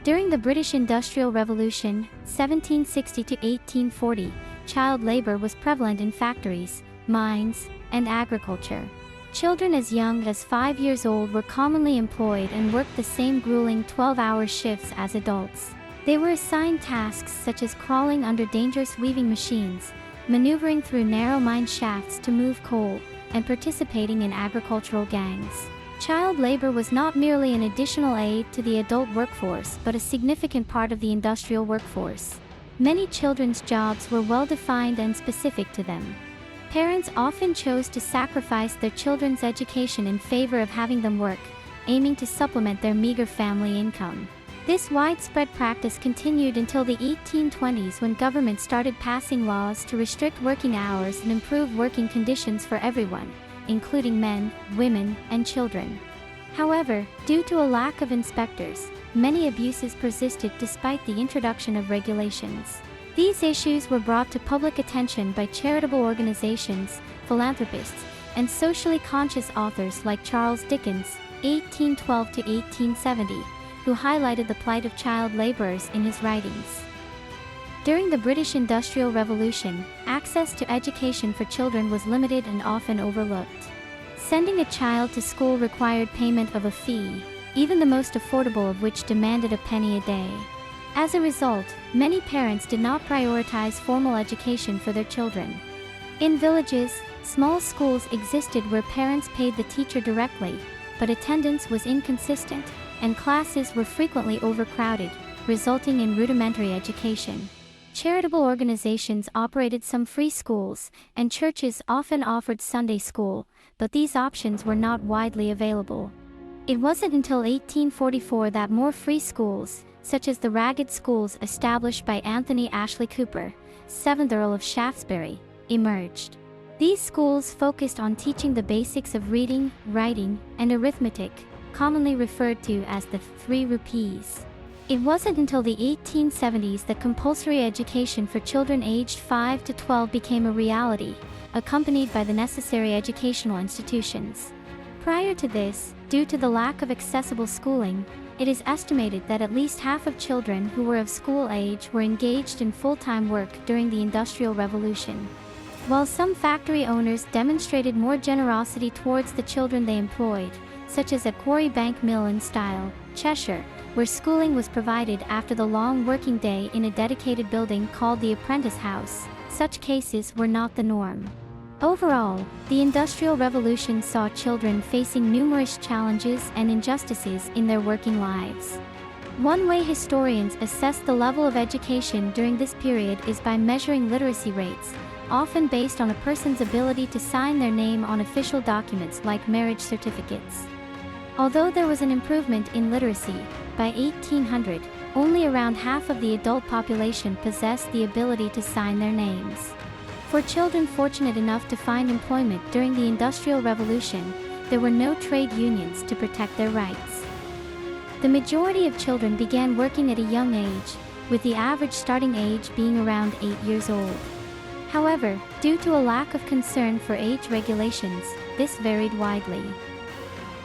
During the British Industrial Revolution, 1760 to 1840, child labor was prevalent in factories, mines, and agriculture. Children as young as 5 years old were commonly employed and worked the same grueling 12-hour shifts as adults. They were assigned tasks such as crawling under dangerous weaving machines, maneuvering through narrow mine shafts to move coal, and participating in agricultural gangs. Child labor was not merely an additional aid to the adult workforce but a significant part of the industrial workforce. Many children's jobs were well-defined and specific to them. Parents often chose to sacrifice their children's education in favor of having them work, aiming to supplement their meager family income. This widespread practice continued until the 1820s when government started passing laws to restrict working hours and improve working conditions for everyone, including men, women, and children. However, due to a lack of inspectors, many abuses persisted despite the introduction of regulations. These issues were brought to public attention by charitable organizations, philanthropists, and socially conscious authors like Charles Dickens, 1812 to 1870, who highlighted the plight of child laborers in his writings. During the British Industrial Revolution, access to education for children was limited and often overlooked. Sending a child to school required payment of a fee, even the most affordable of which demanded a penny a day. As a result, many parents did not prioritize formal education for their children. In villages, small schools existed where parents paid the teacher directly, but attendance was inconsistent, and classes were frequently overcrowded, resulting in rudimentary education. Charitable organizations operated some free schools, and churches often offered Sunday school, but these options were not widely available. It wasn't until 1844 that more free schools, such as the Ragged Schools established by Anthony Ashley Cooper, 7th Earl of Shaftesbury, emerged. These schools focused on teaching the basics of reading, writing, and arithmetic, commonly referred to as the 3 rupees. It wasn't until the 1870s that compulsory education for children aged 5 to 12 became a reality, accompanied by the necessary educational institutions. Prior to this, due to the lack of accessible schooling, it is estimated that at least half of children who were of school age were engaged in full-time work during the Industrial Revolution. While some factory owners demonstrated more generosity towards the children they employed, such as at Quarry Bank Mill in Stile, Cheshire, where schooling was provided after the long working day in a dedicated building called the Apprentice House, such cases were not the norm. Overall, the Industrial Revolution saw children facing numerous challenges and injustices in their working lives. One way historians assess the level of education during this period is by measuring literacy rates, often based on a person's ability to sign their name on official documents like marriage certificates. Although there was an improvement in literacy, by 1800, only around half of the adult population possessed the ability to sign their names. For children fortunate enough to find employment during the Industrial Revolution, there were no trade unions to protect their rights. The majority of children began working at a young age, with the average starting age being around 8 years old. However, due to a lack of concern for age regulations, this varied widely.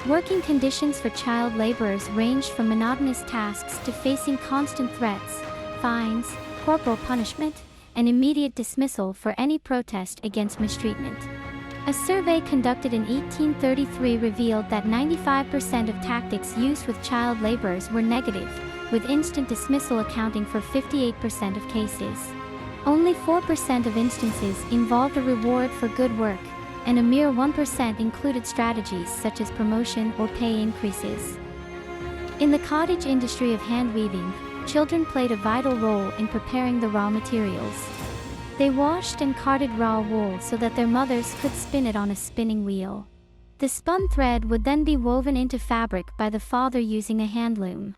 Working conditions for child laborers ranged from monotonous tasks to facing constant threats, fines, corporal punishment, and immediate dismissal for any protest against mistreatment. A survey conducted in 1833 revealed that 95% of tactics used with child laborers were negative, with instant dismissal accounting for 58% of cases. Only 4% of instances involved a reward for good work, and a mere 1% included strategies such as promotion or pay increases. In the cottage industry of hand weaving, children played a vital role in preparing the raw materials. They washed and carded raw wool so that their mothers could spin it on a spinning wheel. The spun thread would then be woven into fabric by the father using a hand loom.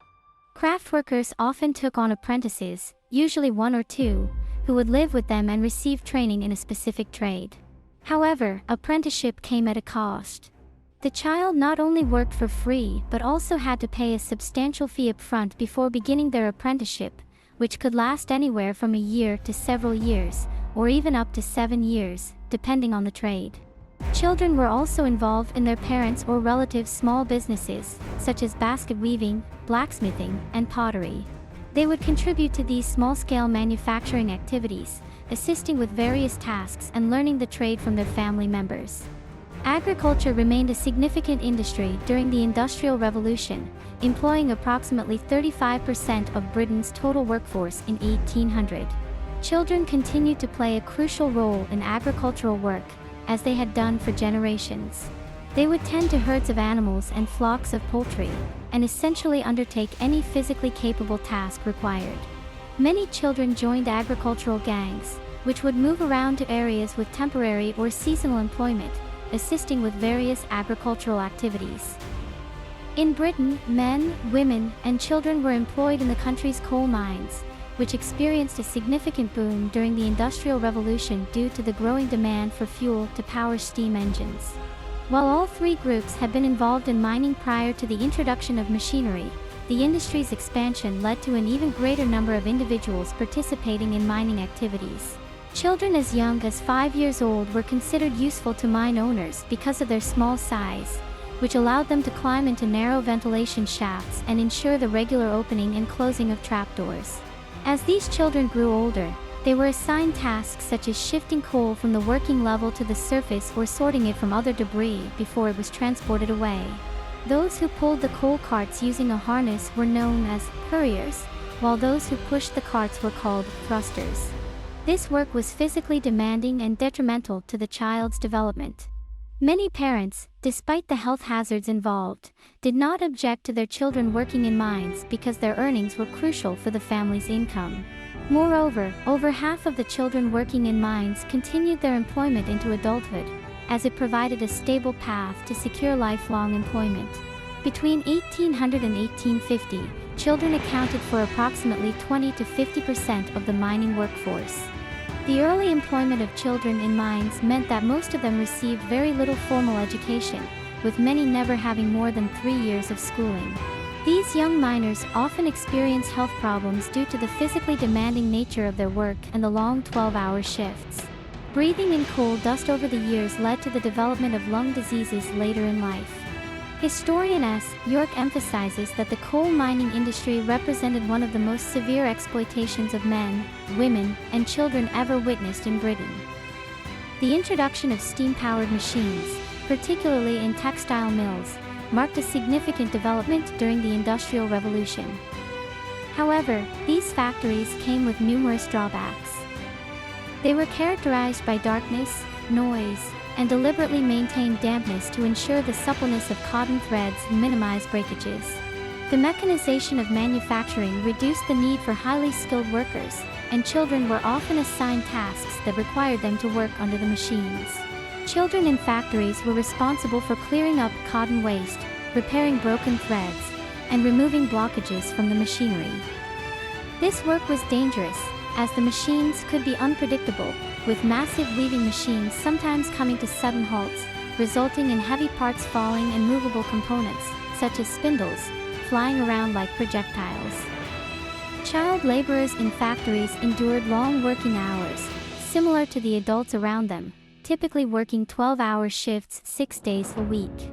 Craft workers often took on apprentices, usually 1 or 2, who would live with them and receive training in a specific trade. However, apprenticeship came at a cost. The child not only worked for free but also had to pay a substantial fee up front before beginning their apprenticeship, which could last anywhere from a year to several years, or even up to 7 years, depending on the trade. Children were also involved in their parents' or relatives' small businesses, such as basket weaving, blacksmithing, and pottery. They would contribute to these small-scale manufacturing activities, assisting with various tasks and learning the trade from their family members. Agriculture remained a significant industry during the Industrial Revolution, employing approximately 35% of Britain's total workforce in 1800. Children continued to play a crucial role in agricultural work, as they had done for generations. They would tend to herds of animals and flocks of poultry, and essentially undertake any physically capable task required. Many children joined agricultural gangs, which would move around to areas with temporary or seasonal employment, assisting with various agricultural activities. In Britain, men, women, and children were employed in the country's coal mines, which experienced a significant boom during the Industrial Revolution due to the growing demand for fuel to power steam engines. While all three groups had been involved in mining prior to the introduction of machinery, the industry's expansion led to an even greater number of individuals participating in mining activities. Children as young as 5 years old were considered useful to mine owners because of their small size, which allowed them to climb into narrow ventilation shafts and ensure the regular opening and closing of trapdoors. As these children grew older, they were assigned tasks such as shifting coal from the working level to the surface or sorting it from other debris before it was transported away. Those who pulled the coal carts using a harness were known as couriers, while those who pushed the carts were called thrusters. This work was physically demanding and detrimental to the child's development. Many parents, despite the health hazards involved, did not object to their children working in mines because their earnings were crucial for the family's income. Moreover, over half of the children working in mines continued their employment into adulthood, as it provided a stable path to secure lifelong employment. Between 1800 and 1850, children accounted for approximately 20 to 50% of the mining workforce. The early employment of children in mines meant that most of them received very little formal education, with many never having more than 3 years of schooling. These young miners often experienced health problems due to the physically demanding nature of their work and the long 12-hour shifts. Breathing in coal dust over the years led to the development of lung diseases later in life. Historian S. York emphasizes that the coal mining industry represented one of the most severe exploitations of men, women, and children ever witnessed in Britain. The introduction of steam-powered machines, particularly in textile mills, marked a significant development during the Industrial Revolution. However, these factories came with numerous drawbacks. They were characterized by darkness, noise, and deliberately maintained dampness to ensure the suppleness of cotton threads and minimize breakages. The mechanization of manufacturing reduced the need for highly skilled workers, and children were often assigned tasks that required them to work under the machines. Children in factories were responsible for clearing up cotton waste, repairing broken threads, and removing blockages from the machinery. This work was dangerous, as the machines could be unpredictable, with massive weaving machines sometimes coming to sudden halts, resulting in heavy parts falling and movable components, such as spindles, flying around like projectiles. Child laborers in factories endured long working hours, similar to the adults around them, typically working 12-hour shifts 6 days a week.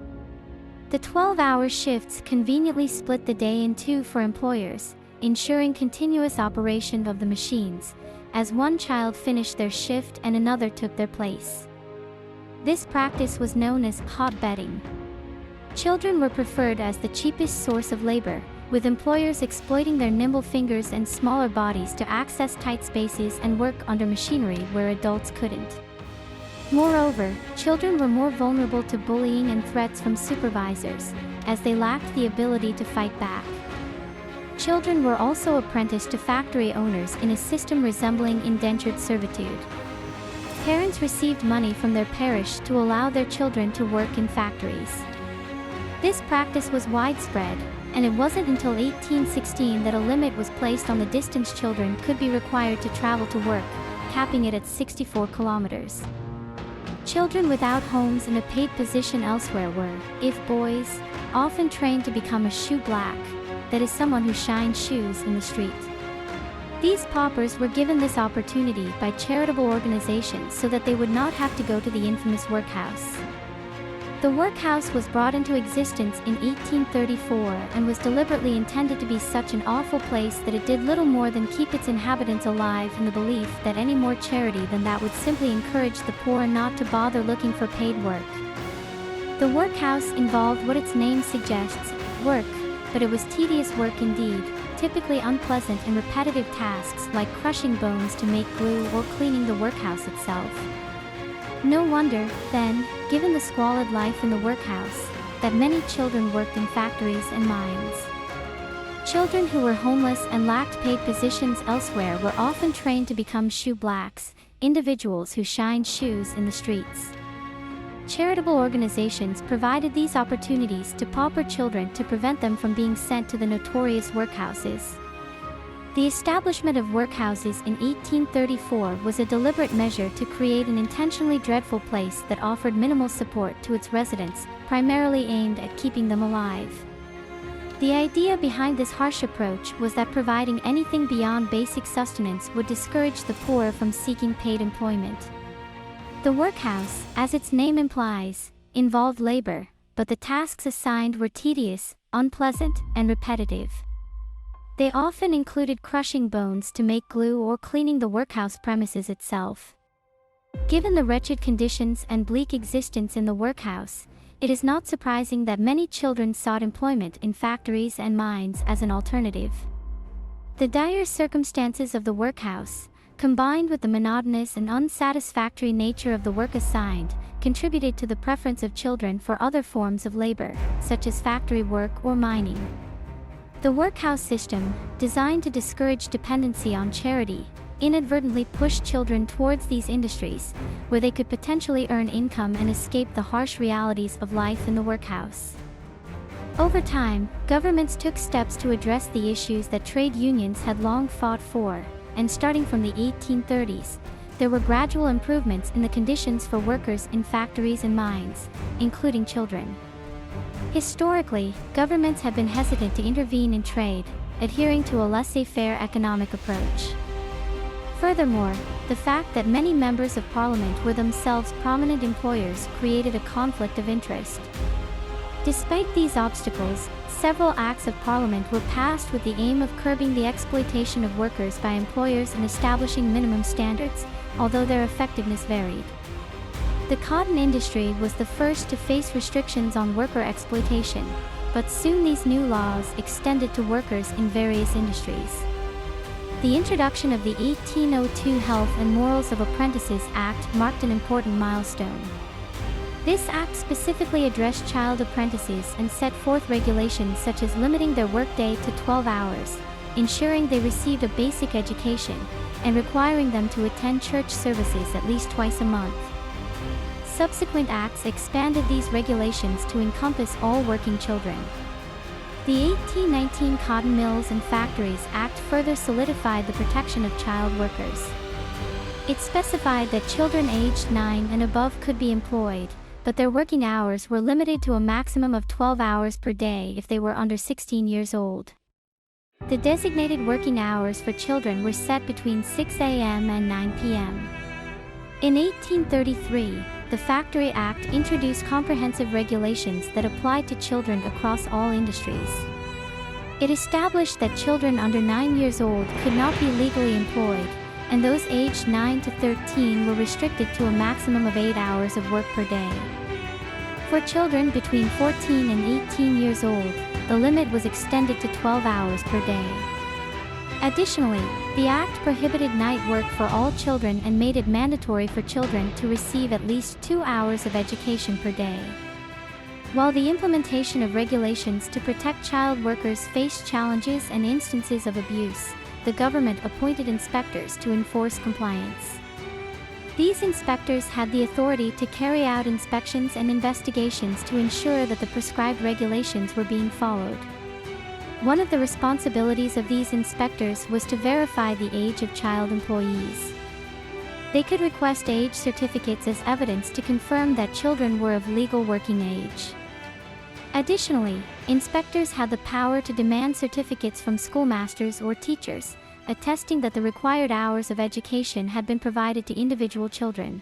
The 12-hour shifts conveniently split the day in two for employers, ensuring continuous operation of the machines, as one child finished their shift and another took their place. This practice was known as hotbedding. Children were preferred as the cheapest source of labor, with employers exploiting their nimble fingers and smaller bodies to access tight spaces and work under machinery where adults couldn't. Moreover, children were more vulnerable to bullying and threats from supervisors, as they lacked the ability to fight back. Children were also apprenticed to factory owners in a system resembling indentured servitude. Parents received money from their parish to allow their children to work in factories. This practice was widespread, and it wasn't until 1816 that a limit was placed on the distance children could be required to travel to work, capping it at 64 kilometers. Children without homes in a paid position elsewhere were, if boys, often trained to become a shoe black, that is someone who shines shoes in the street. These paupers were given this opportunity by charitable organizations so that they would not have to go to the infamous workhouse. The workhouse was brought into existence in 1834 and was deliberately intended to be such an awful place that it did little more than keep its inhabitants alive in the belief that any more charity than that would simply encourage the poor not to bother looking for paid work. The workhouse involved what its name suggests, work, but it was tedious work indeed, typically unpleasant and repetitive tasks like crushing bones to make glue or cleaning the workhouse itself. No wonder, then, given the squalid life in the workhouse, that many children worked in factories and mines. Children who were homeless and lacked paid positions elsewhere were often trained to become shoe blacks, individuals who shined shoes in the streets. Charitable organizations provided these opportunities to pauper children to prevent them from being sent to the notorious workhouses. The establishment of workhouses in 1834 was a deliberate measure to create an intentionally dreadful place that offered minimal support to its residents, primarily aimed at keeping them alive. The idea behind this harsh approach was that providing anything beyond basic sustenance would discourage the poor from seeking paid employment. The workhouse, as its name implies, involved labor, but the tasks assigned were tedious, unpleasant, and repetitive. They often included crushing bones to make glue or cleaning the workhouse premises itself. Given the wretched conditions and bleak existence in the workhouse, it is not surprising that many children sought employment in factories and mines as an alternative. The dire circumstances of the workhouse, combined with the monotonous and unsatisfactory nature of the work assigned, contributed to the preference of children for other forms of labor, such as factory work or mining. The workhouse system, designed to discourage dependency on charity, inadvertently pushed children towards these industries, where they could potentially earn income and escape the harsh realities of life in the workhouse. Over time, governments took steps to address the issues that trade unions had long fought for, and starting from the 1830s, there were gradual improvements in the conditions for workers in factories and mines, including children. Historically, governments have been hesitant to intervene in trade, adhering to a laissez-faire economic approach. Furthermore, the fact that many members of parliament were themselves prominent employers created a conflict of interest. Despite these obstacles, several acts of parliament were passed with the aim of curbing the exploitation of workers by employers and establishing minimum standards, although their effectiveness varied. The cotton industry was the first to face restrictions on worker exploitation, but soon these new laws extended to workers in various industries. The introduction of the 1802 Health and Morals of Apprentices Act marked an important milestone. This act specifically addressed child apprentices and set forth regulations such as limiting their workday to 12 hours, ensuring they received a basic education, and requiring them to attend church services at least twice a month. Subsequent acts expanded these regulations to encompass all working children. The 1819 Cotton Mills and Factories Act further solidified the protection of child workers. It specified that children aged 9 and above could be employed, but their working hours were limited to a maximum of 12 hours per day if they were under 16 years old. The designated working hours for children were set between 6 a.m. and 9 p.m. In 1833, the Factory Act introduced comprehensive regulations that applied to children across all industries. It established that children under 9 years old could not be legally employed, and those aged 9 to 13 were restricted to a maximum of 8 hours of work per day. For children between 14 and 18 years old, the limit was extended to 12 hours per day. Additionally, the Act prohibited night work for all children and made it mandatory for children to receive at least 2 hours of education per day. While the implementation of regulations to protect child workers faced challenges and instances of abuse, the government appointed inspectors to enforce compliance. These inspectors had the authority to carry out inspections and investigations to ensure that the prescribed regulations were being followed. One of the responsibilities of these inspectors was to verify the age of child employees. They could request age certificates as evidence to confirm that children were of legal working age. Additionally, inspectors had the power to demand certificates from schoolmasters or teachers, attesting that the required hours of education had been provided to individual children.